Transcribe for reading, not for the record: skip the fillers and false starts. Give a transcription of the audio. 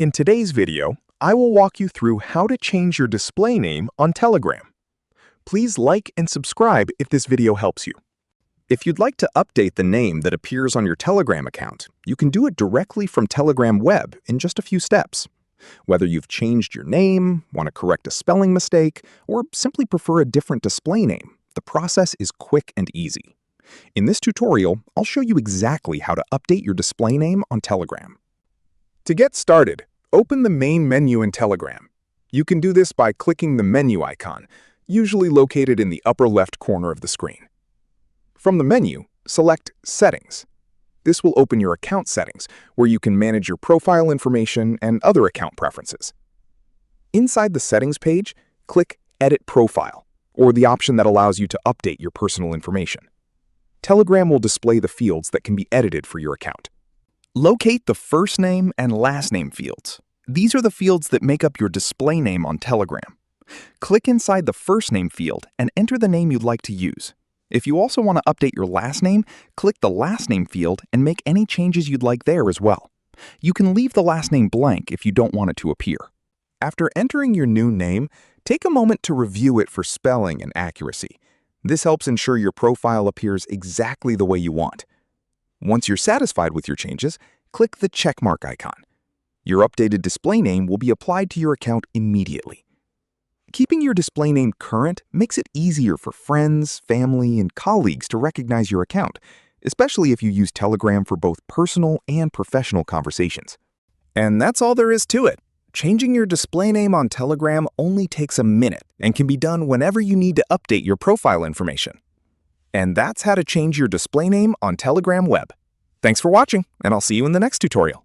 In today's video, I will walk you through how to change your display name on Telegram. Please like and subscribe if this video helps you. If you'd like to update the name that appears on your Telegram account, you can do it directly from Telegram web in just a few steps. Whether you've changed your name, want to correct a spelling mistake, or simply prefer a different display name, the process is quick and easy. In this tutorial, I'll show you exactly how to update your display name on Telegram. To get started, open the main menu in Telegram. You can do this by clicking the menu icon, usually located in the upper left corner of the screen. From the menu, select Settings. This will open your account settings, where you can manage your profile information and other account preferences. Inside the Settings page, click Edit Profile, or the option that allows you to update your personal information. Telegram will display the fields that can be edited for your account. Locate the first name and last name fields. These are the fields that make up your display name on Telegram. Click inside the first name field and enter the name you'd like to use. If you also want to update your last name, click the last name field and make any changes you'd like there as well. You can leave the last name blank if you don't want it to appear. After entering your new name, take a moment to review it for spelling and accuracy. This helps ensure your profile appears exactly the way you want. Once you're satisfied with your changes, click the checkmark icon. Your updated display name will be applied to your account immediately. Keeping your display name current makes it easier for friends, family, and colleagues to recognize your account, especially if you use Telegram for both personal and professional conversations. And that's all there is to it. Changing your display name on Telegram only takes a minute and can be done whenever you need to update your profile information. And that's how to change your display name on Telegram web. Thanks for watching, and I'll see you in the next tutorial.